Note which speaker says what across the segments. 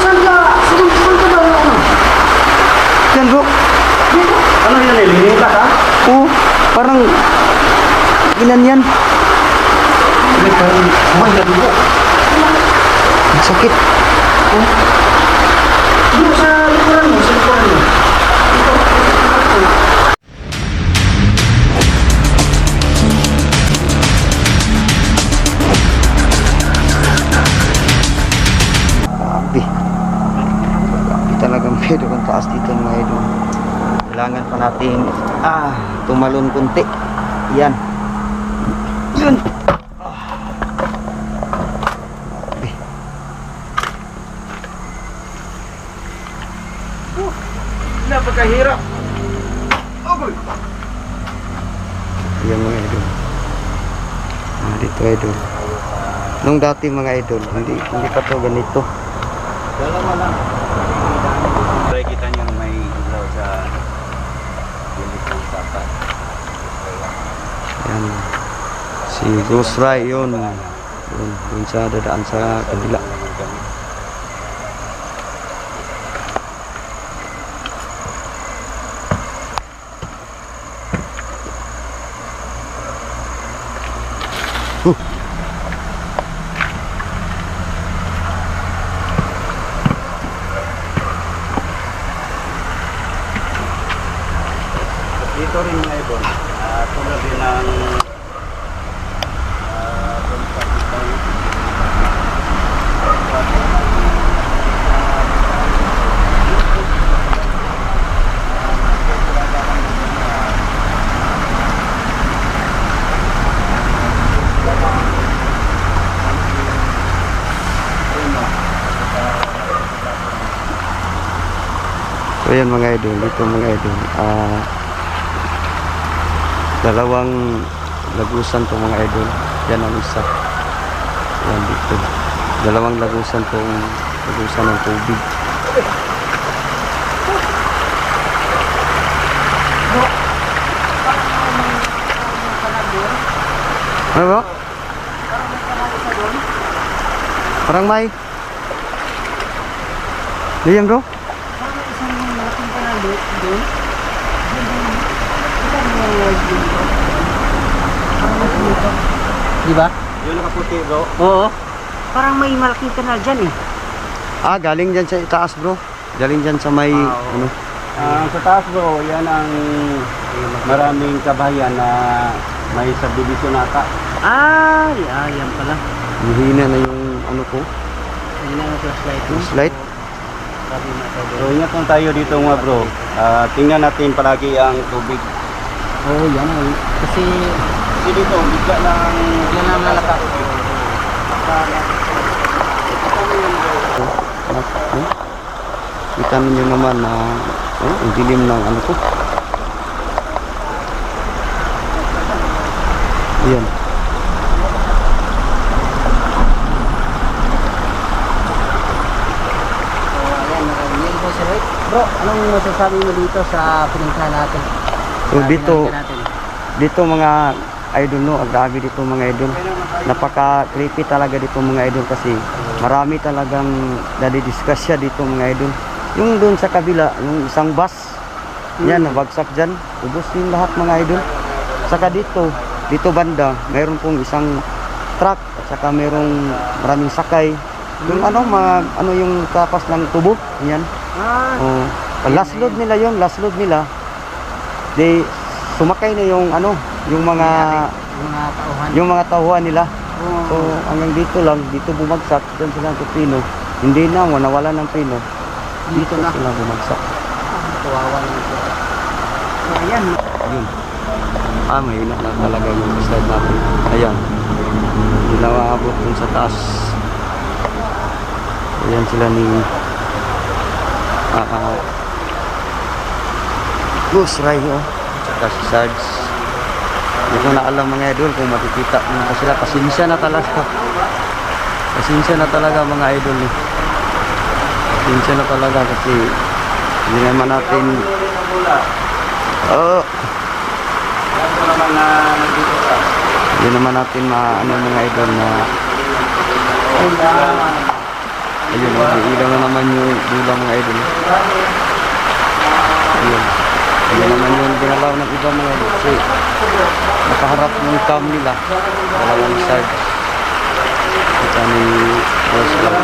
Speaker 1: Saan ka? Saan ka ba?
Speaker 2: Yan bro.
Speaker 1: Ano yan eh? Linig ka ha?
Speaker 2: Oo, parang ilan yan?
Speaker 1: May parang buhay na dugo.
Speaker 2: Ang sakit.
Speaker 1: Dito sa likuran mo, sa likuran mo.
Speaker 2: Grabe. Grabe talagang pero kung taas dito mga idol. Kailangan pa nating tumalon kunti. Yan. Yan. Grabe.
Speaker 1: Napakahirap.
Speaker 2: Yan mga idol. Dito idol. Nung dati mga idol, hindi pa to ganito.
Speaker 1: Dalawa lang. Try kita nyo na may ilaw sa gilid ng sapat.
Speaker 2: Yan. Si Ghost Ray yun. Yun sa dadaan sa kabila.
Speaker 1: Dito rin mga ibon. Tulad din ng
Speaker 2: So yan mga idol, dito mga idol. Dalawang lagusan to mga idol. Yan ang isa. Yan dito. Dalawang lagusan tong lagusan ng tubig. Ano ba? Parang may. Diyan bro?
Speaker 3: Di ba?
Speaker 1: yung nakaputi bro.
Speaker 3: Oo. Parang may malaking kanal dyan eh.
Speaker 2: Galing dyan sa itaas bro. Galing dyan sa may ano.
Speaker 1: Sa taas bro, yan ang maraming kabayan na may subdivision ata.
Speaker 3: Yan pala.
Speaker 2: Hihina na yung ano ko.
Speaker 3: Yan ang flashlight.
Speaker 2: Flashlight.
Speaker 1: So ingat lang tayo dito mga bro. Tingnan natin palagi ang tubig.
Speaker 3: Oo, yan. Kasi
Speaker 1: Kasi dito, bigla lang
Speaker 3: yan ang lalaka.
Speaker 2: Kita ninyo naman na ang dilim ng ano ko. Ayan.
Speaker 3: Bro, anong masasabi mo dito sa pinuntahan natin?
Speaker 2: So dito,
Speaker 3: Pinuntahan natin.
Speaker 2: dito mga idol no, ang dami dito mga idol. Napaka creepy talaga dito mga idol kasi marami talagang nadidiscuss siya dito mga idol. Yung doon sa kabila, yung isang bus, yan nabagsak dyan, ubos din lahat mga idol. Saka dito banda, mayroon pong isang truck at saka mayroong maraming sakay. Yung ano yung kapas ng tubo, yan. Oh, last load nila yon, last load nila. They sumakay na yung yung mga
Speaker 3: tauhan.
Speaker 2: yung mga tauhan nila. So hanggang dito lang, dito bumagsak, doon sila sa Pino. Hindi na nawala ng Pino. Dito na sila bumagsak.
Speaker 3: Kawawa naman siya. So, ayan.
Speaker 2: Yun. Mahina na talaga yung slide natin. Ayan. Hindi na maabot dun sa taas. Ayan sila ni Ghost Ray tsaka si Sarge. Hindi ko na alam mga idol kung makikita mo pa sila. Pasensya na talaga. Pasensya na talaga mga idol eh. Pasensya na talaga kasi hindi naman natin
Speaker 1: Ito naman na nandito ka.
Speaker 2: Hindi naman natin ano mga idol na ayun, ilaw na naman yung dula mga idol. Ayun. Ayun naman yung ginalaw ng iba mga idol. Kasi nakaharap yung cam nila. Dalawang side. Kita ni Boss Vlog.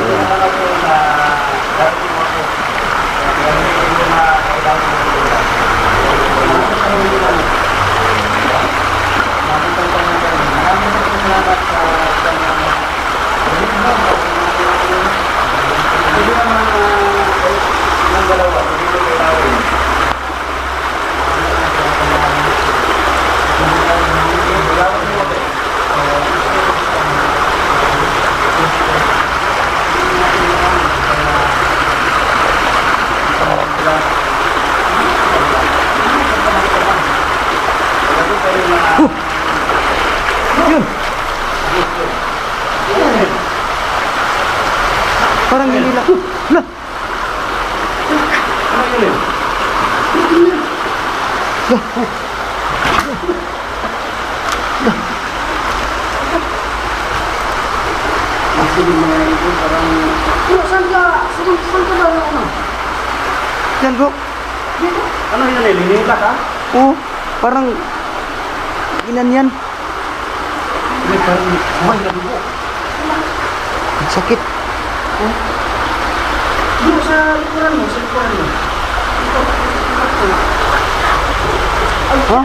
Speaker 2: Yun. Parang hindi lang. Lah. Yan bro.
Speaker 3: Ano yun eh? Linila ka?
Speaker 2: Oo, parang inan yan.
Speaker 3: May parang buhay na dugo.
Speaker 2: Ang sakit.
Speaker 3: Doon sa likuran mo, sa likuran mo.
Speaker 2: Ha?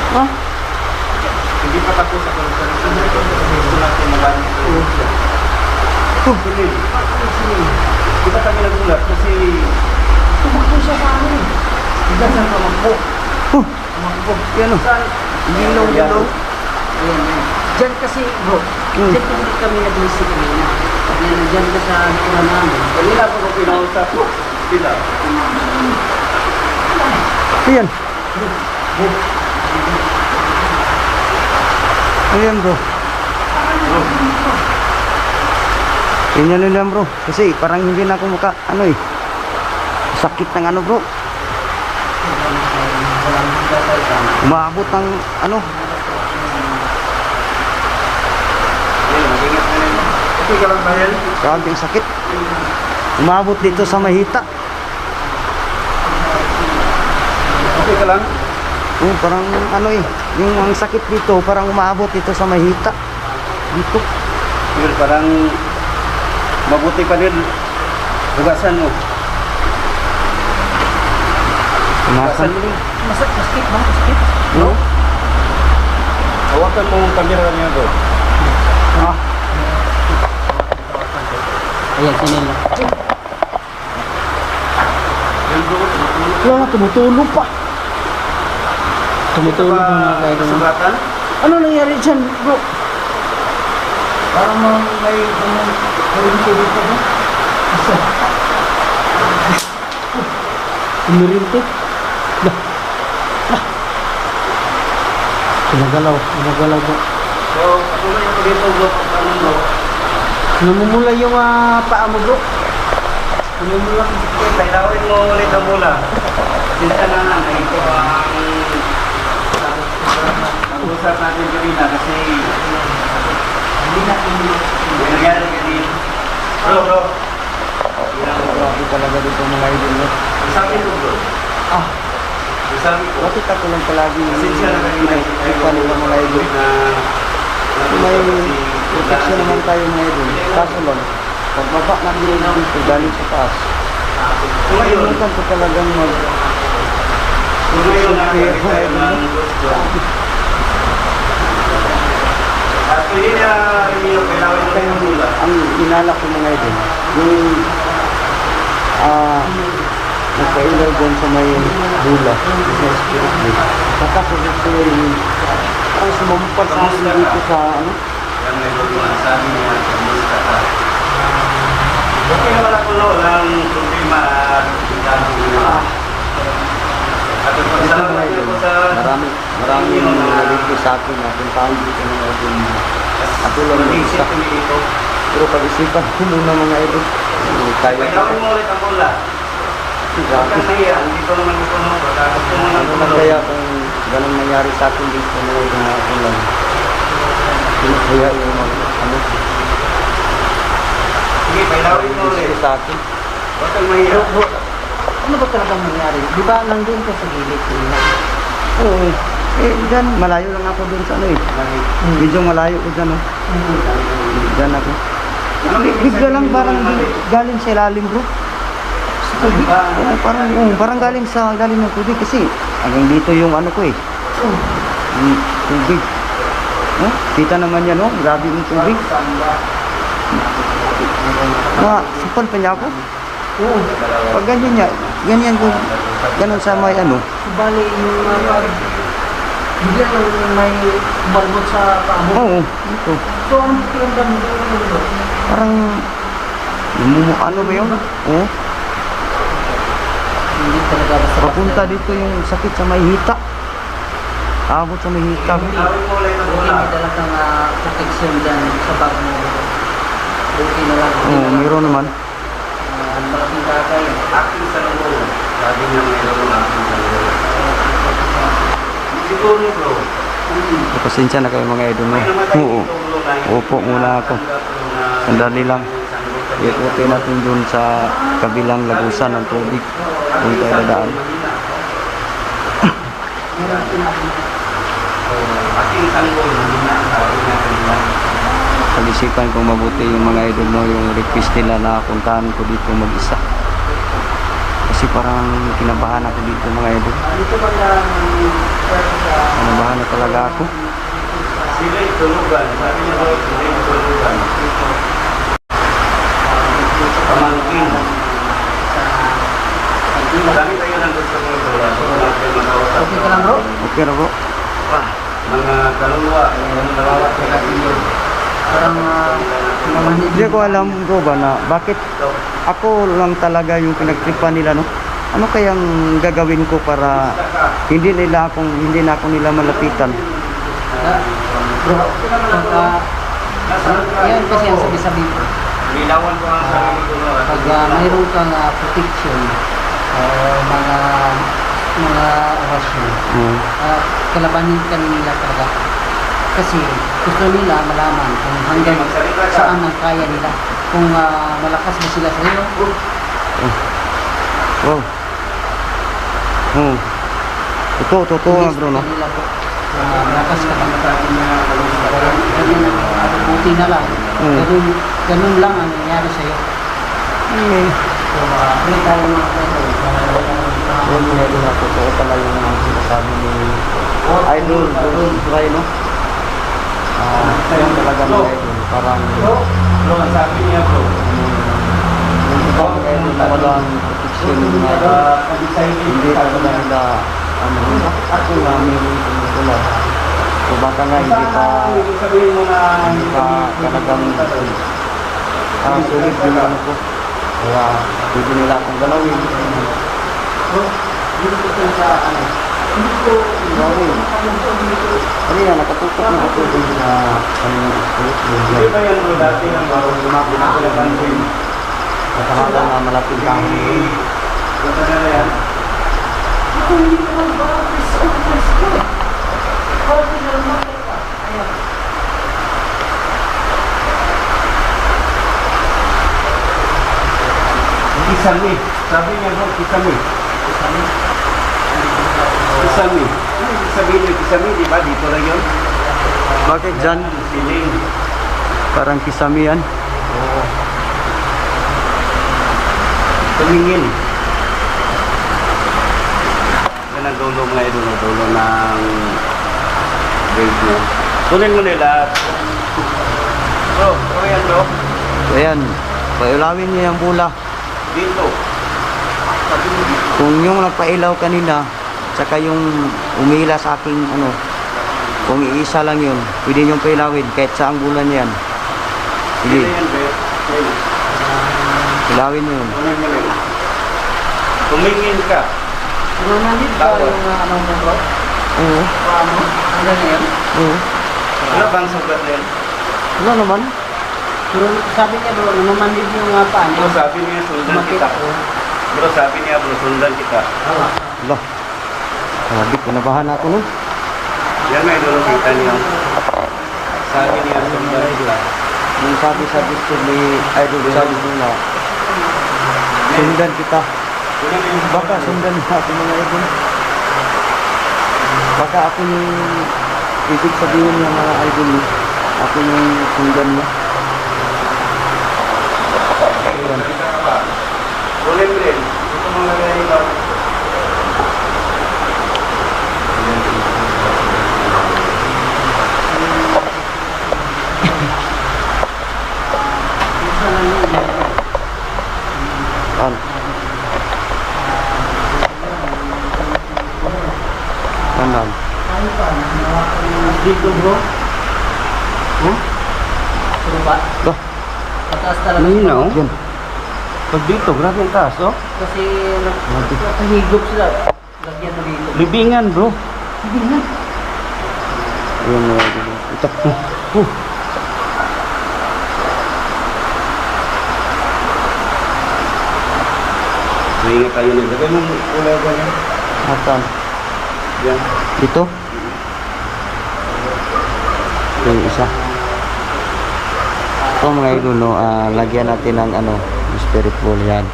Speaker 2: Ha?
Speaker 1: Hindi pa tapos ako sa gusto natin mabanit. Hindi. Di ba kami nagulat kasi
Speaker 3: Tumakbo siya sa amin. Diyan saan tumakbo? Tumakbo.
Speaker 2: Yan o.
Speaker 3: Ginaw-ginaw. Diyan kasi bro, diyan kasi kami nag-isip kanina. Diyan ka sa likuran namin.
Speaker 1: kanina ako kung pinausap ko. Sila.
Speaker 2: Ayan. Ayan bro. Tingnan nyo lang bro. Kasi parang hindi na ako maka, ano eh. Sakit ng ano bro. Umaabot ng ano.
Speaker 1: Okay ka lang ba yan?
Speaker 2: Grabe ang sakit. Umaabot dito sa mahita.
Speaker 1: Okay ka lang?
Speaker 2: Oh, parang ano eh. Yung ang sakit dito, parang umaabot dito sa mahita. Dito.
Speaker 1: Pero parang mabuti pa din. Hugasan mo.
Speaker 2: Tumasan.
Speaker 1: Hugasan mo.
Speaker 3: Masakit ba? Masakit?
Speaker 2: No?
Speaker 1: Hawakan mo ang kamera niya bro.
Speaker 2: Ah.
Speaker 3: Ayan, sinila.
Speaker 1: Yan bro.
Speaker 3: Wala, tumutulog pa. Tumutulog
Speaker 1: Ito
Speaker 3: na
Speaker 1: ba
Speaker 3: mga
Speaker 1: sugatan?
Speaker 3: Ano nangyari dyan, bro? Parang may kurinto dito, bro. Isa. Kumirinto. Lah. Lah. Pinagalaw bro.
Speaker 1: So, patuloy ako dito bro. Paano bro?
Speaker 3: Namumula yung paa mo, bro. Namumula.
Speaker 1: Okay, pailawin mo ulit ang bola. Sinta na lang. Ito ang usap natin kanina kasi
Speaker 3: Hindi natin
Speaker 1: may nangyari kanina. Bro.
Speaker 2: Grabe talaga dito mga idol. No?
Speaker 1: Sabi ko bro.
Speaker 2: Ah.
Speaker 1: Sabi ko.
Speaker 2: Bakit ako lang palagi
Speaker 1: Pasensya na kanina.
Speaker 2: ipa nila mga idol. May protection naman tayo mga idol. Kaso lang, pagbaba natin dito galing sa taas.
Speaker 1: Ngayon,
Speaker 2: Kalimutan ko talagang mag
Speaker 1: ngayon na
Speaker 2: Okay,
Speaker 1: tayo ng gusto. At hindi niya rin yung pailawin mo yung bola.
Speaker 2: ang inalak ko mga idol. Yung nagpailaw doon sa may hula. Sa spirit day. Nakasunod ko yung parang sumamupal sa akin dito sa ano.
Speaker 1: Yan may butuan. Sabi niya, kamusta ka? Okay naman ako no, lang problema at sabi niya. At pagpasalamat niyo po sa
Speaker 2: Marami yung nalito sa akin na puntahan dito mga idol. Ako lang yung isa.
Speaker 1: mag-isip kami ito.
Speaker 2: Pero pag-isipan ko muna mga idol. Kaya
Speaker 1: Pailawin mo ulit ang bola. Huwag kang nahiya, hindi ko naman ito no. Baka gusto mo ng
Speaker 2: Ano lang kaya kung ganun nangyari sa akin dito mga idol na ako lang. Kaya yung ano,
Speaker 1: Sige, pailawin mo ulit.
Speaker 2: sa akin.
Speaker 1: Huwag kang mahiya.
Speaker 3: Bro, ano ba talagang nangyari? Di ba nandun ka sa gilid nila?
Speaker 2: Oo. Dyan, malayo lang ako dun sa ano eh. Medyo malayo ko dyan oh. Dyan ako. Bigla lang parang galing sa ilalim bro. Sa tubig. Parang galing sa ilalim ng tubig kasi hanggang dito yung ano ko eh. Yung tubig. Oh, kita naman yan oh. Grabe yung tubig. Sipon pa niya ako.
Speaker 3: Oo.
Speaker 2: Pag ganyan niya, ganyan ko. Ganun sa may ano.
Speaker 3: Bali yung bigla lang may balbot sa paa mo.
Speaker 2: Oo. Ito.
Speaker 3: So, anong pakiramdam mo doon?
Speaker 2: Parang ano ba yun? Oo.
Speaker 3: Hindi talaga basta.
Speaker 2: Papunta dito yung sakit sa may hita. Abot sa may hita.
Speaker 1: Pailawin mo ulit ang
Speaker 3: Okay,
Speaker 1: bola.
Speaker 3: may talagang protection dyan sa bag mo. Okay na lang.
Speaker 2: Oo, meron naman.
Speaker 3: Ang malaking bagay.
Speaker 1: Aking salubong. Sabi niya mayroon ng aking salubong. Siguro bro.
Speaker 2: Pasensya na kayo mga idol.
Speaker 1: May
Speaker 2: No?
Speaker 1: namatay
Speaker 2: Oo.
Speaker 1: dito bro na
Speaker 2: Opo muna ako. Sandali lang. Ikutin natin dun sa kabilang lagusan ng tubig. Doon tayo dadaan.
Speaker 1: Aking sanggol. Sabi niya kanina.
Speaker 2: Pag-isipan kong mabuti yung mga idol mo, yung request nila na puntahan ko dito mag-isa. Kasi parang kinabahan ako dito mga idol.
Speaker 3: Dito ba lang
Speaker 2: Kinabahan na talaga ako.
Speaker 1: Sila tulugan. Sabi niya bro, sila tulugan. Pamangkin. Marami tayo ng gusto mo ito.
Speaker 3: Okay ka lang bro?
Speaker 2: Okay na bro.
Speaker 1: Mga kaluluwa. Mga nawawat sa kasilyo.
Speaker 3: Parang namanid.
Speaker 2: Hindi ko alam bro ba na bakit ako lang talaga yung pinagtripan nila no. Ano kayang gagawin ko para hindi na ako nila malapitan.
Speaker 3: Bro, pagka yan kasi ang sabi-sabi ko.
Speaker 1: Nilawan ko ang sarili ko.
Speaker 3: Pag mayroon kang protection o mga orasyon, kalabanin ka nila talaga. Kasi gusto nila malaman kung hanggang saan ang kaya nila. Kung malakas ba sila sa iyo.
Speaker 2: Wow. Oh. Totoo nga bro no.
Speaker 3: Nila po. Malakas ka ba? Buti na lang. Ganun lang ang nangyari sa iyo. So, hindi tayo mga
Speaker 2: Yun mga idol na totoo pala yung sinasabi ni Idol Try no. Ayun talaga mga idol. Parang
Speaker 1: Bro, sabi niya bro.
Speaker 2: yung iba mga idol na walang protection na hindi talaga nila bakit ako nga meron ito lang. So baka nga hindi pa
Speaker 1: Sabihin mo na
Speaker 2: talagang sulit yung ano ko. Kaya pwede nila akong galawin.
Speaker 3: dito ko sa ano. Hindi ko
Speaker 2: Gawin. Kanina nakatutok na ako dun sa
Speaker 1: Di ba yan bro dati ang
Speaker 2: lumapit ako ng pansin. Kasamahan na malapit kang
Speaker 1: Matagal na yan. Kisami. Sabi niya bro, kisami. Kisami. Ano yung sabihin niyo kisami, di ba? Dito lang yun.
Speaker 2: Bakit dyan?
Speaker 1: Siling.
Speaker 2: Parang kisami yan.
Speaker 1: Oo. Tumingin. Yan ang dulo mga idol, ang dulo ng grade mo. Tunin mo nila. Bro, ano yan bro?
Speaker 2: Ayan. Pailawin niya yung bula.
Speaker 1: Dito. Sabi mo dito.
Speaker 2: Kung yung nagpailaw kanina, tsaka yung umila sa aking ano, kung iisa lang yun, pwede niyong pailawin kahit saang bulan yan. Sige,
Speaker 1: Dito yan bro. Ayun.
Speaker 2: ilawin niyo yun.
Speaker 1: Tunin mo nila. Tumingin ka.
Speaker 3: Nananid ba yung ano mo bro?
Speaker 2: Oo.
Speaker 3: Paano? Hanggang ngayon?
Speaker 2: Oo.
Speaker 1: Ano bang sugat na yan?
Speaker 2: Wala naman.
Speaker 3: Pero sabi niya bro, namanid yung paa niya.
Speaker 1: Ano sabi niya, sundan
Speaker 3: Sumakit
Speaker 1: kita.
Speaker 3: ako.
Speaker 1: Bro, sabi niya bro, sundan kita.
Speaker 2: Lah. Sabi, kinabahan ako no.
Speaker 1: Yan may idol, kita niyo. Sabi niya sundan kita.
Speaker 2: Nung sabi sa gusto ni Idol sabi nila, sundan kita. Baka sundan niya ako mga idol. Baka ako yung ibig sabihin ng mga idol. Ako yung sundan niya. Ayan.
Speaker 1: Ulit rin. Ito mga ilaw.
Speaker 2: An. Kanan.
Speaker 3: Dito bro. Ano ba?
Speaker 2: Dah.
Speaker 3: Pataas talaga.
Speaker 1: Malinaw?
Speaker 2: Yan.
Speaker 1: Pag dito, grabe ang taas, oh.
Speaker 3: Kasi nakahigop sila. Lagyan mo dito.
Speaker 1: Libingan, bro.
Speaker 2: Ayan mga idol. Itak mo.
Speaker 1: Maingat tayo na. Lagay mo kulay ba yan?
Speaker 2: Asan?
Speaker 1: Yan.
Speaker 2: Dito? Ito yung isa. Ito mga idol, no, lagyan natin ng ano, spirit ball yan.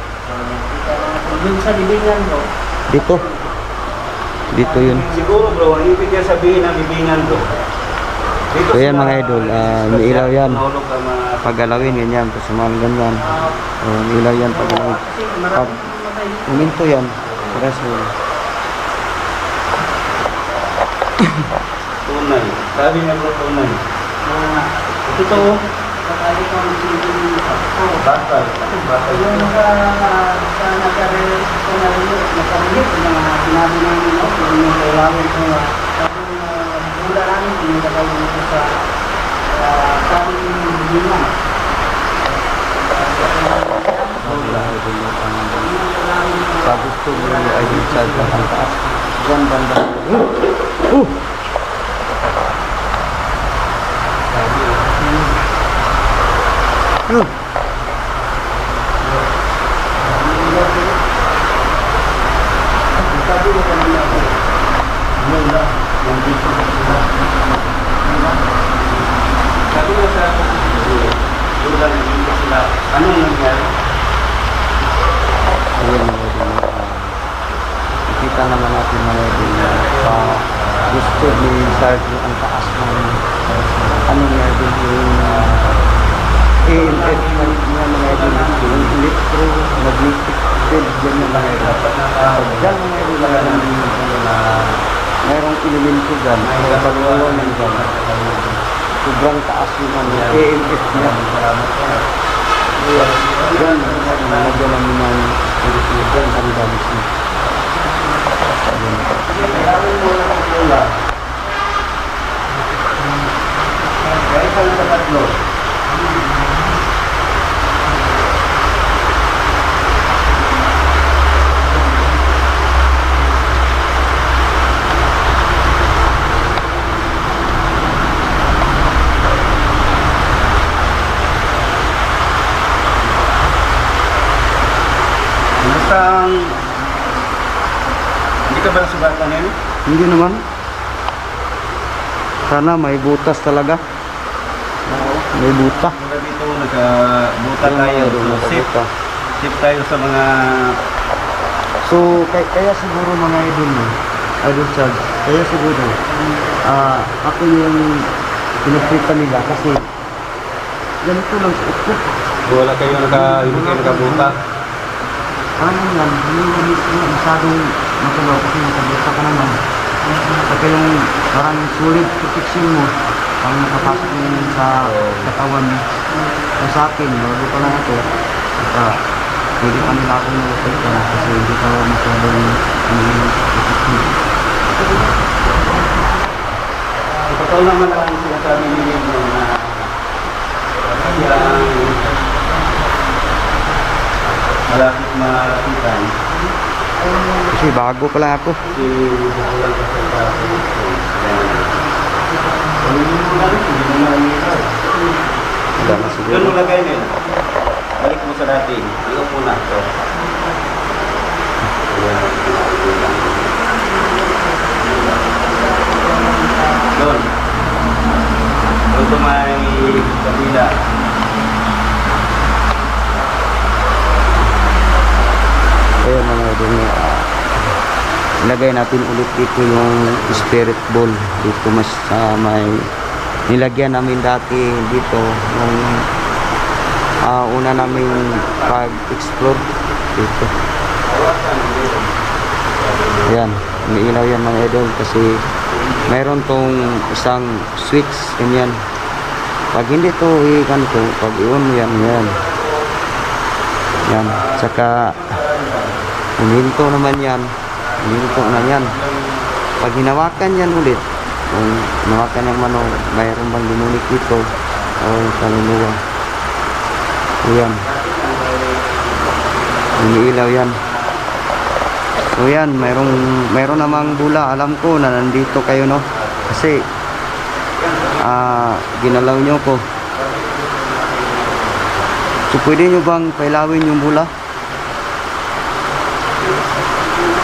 Speaker 3: Yung sa libingan bro.
Speaker 2: Dito. Dito yun.
Speaker 1: Siguro, bro, ang ibig niya sabihin ng libingan, bro. Dito
Speaker 2: So yan
Speaker 1: sila-
Speaker 2: mga idol, may ilaw yan.
Speaker 1: Nahulog ang mga...
Speaker 2: Pagalawin ganyan, tapos mga ganyan. May ilaw yan pagalawin.
Speaker 3: Kasi
Speaker 2: Pag
Speaker 3: maraming mamatay dito.
Speaker 2: uminto yan, rest mo.
Speaker 1: Tunay. Sabi niya, bro, tunay.
Speaker 3: Ito, patay ko ang sinigin ko.
Speaker 1: Bakal. Bakal.
Speaker 3: Yung sa nagkaroon ko na rin, nagkaroon ng mga sinabi namin, no? Yung kailangan ko na mula namin, pinagagay dito sa sabi ng Bibina.
Speaker 2: Sa gusto mo yung idol sa ang taas. Diyan banda.
Speaker 1: Sabi mo kanina, bro. Mula. Nandito na sila. Sabi mo sa mula nandito sila. Anong nangyari?
Speaker 2: Ayan mga idol. Nakita naman natin mga idol na gusto ni Sergio ang taas ng ano nga idol yung EMF na mga idol yung electromagnetic field dyan yung mga idol. Dyan mga idol na mayroong elemento dyan, may pagwawalan dyan. Sobrang taas yung ano, EMF niya. Dyan, nagyan namin ng dyan, ang damis niya.
Speaker 1: Kailangan mo na ang mula. Kahit ang sa tatlo. Basta hindi ka ba nasubatan yun?
Speaker 2: Hindi naman. Sana may butas talaga. May buta.
Speaker 1: Mula dito nagkabuta tayo. So, safe tayo sa mga...
Speaker 2: So, kaya siguro mga idol mo, idol Charles, kaya siguro, ako yung pinagkita nila kasi ganito lang sa ito.
Speaker 1: Wala kayo hindi kayo nakabuta.
Speaker 2: Parang yan, hindi masyadong matulaw kasi nakabuta ka naman. Saka yung parang solid protection mo, parang nakapasok yun sa katawan mo. So, sa akin, bago pa lang ito, pwede pa nila akong nalapagtan kasi hindi ka masyadong protection.
Speaker 1: Totoo naman ang sinasabi niyo na malapit malapitan.
Speaker 2: Kasi bago pa lang ako.
Speaker 1: Kasi walang kasal hindi mo nalilisaw.
Speaker 2: Wala na siguro.
Speaker 1: Doon mo lagay nila. Balik mo sa dati. Iyon po na. So,
Speaker 2: ilagay natin ulit dito yung spirit ball dito mas sa may nilagyan namin dati dito nung una namin pag-explore dito. Yan, may ilaw yan mga idol kasi mayroon tong isang switch ganyan. Pag hindi to ganito, pag i-on mo yan, yan. Yan, saka huminto naman yan. Huminto na yan. Pag hinawakan yan ulit, kung hinawakan yung mano, mayroon bang lumunik dito o kaluluwa. Ayan. Umiilaw yan. So yan, mayroon namang bula. Alam ko na nandito kayo, no? Kasi ginalaw nyo ko. So pwede nyo bang pailawin yung bula?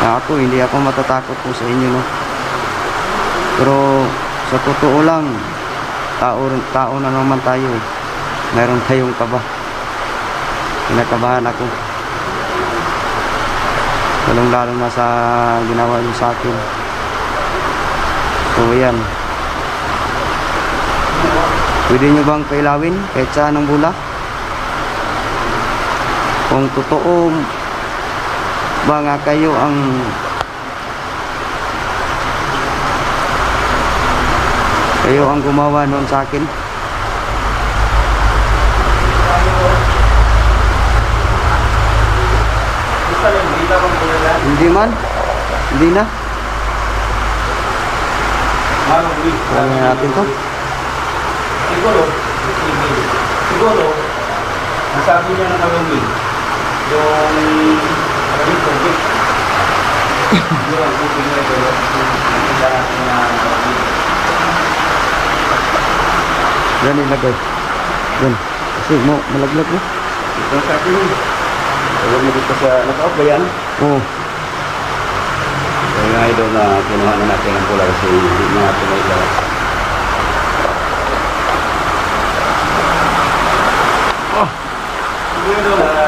Speaker 2: Ako, hindi ako matatakot po sa inyo, no? Pero sa totoo lang, tao na naman tayo, eh. Mayroon tayong kaba. Kinakabahan ako. Lalong-lalong na sa ginawa nyo sa akin. So yan. Pwede nyo bang pailawin kahit saan ang bula? Kung totoo ba nga kayo ang gumawa noon sa akin? Hindi man. Hindi na. Kaya natin to.
Speaker 1: Siguro, nasabi niya ng Halloween, yung maraming tubig. Siguro ang tubig na ito, nakita natin na Halloween.
Speaker 2: Yan ilagay. Yan. Kasi malaglag mo.
Speaker 1: Ito sa akin. Huwag mo dito sa naka-off ba yan?
Speaker 2: Oo.
Speaker 1: So yung idol na kinuha na natin ang pula kasi hindi na natin may ilaw. Siguro na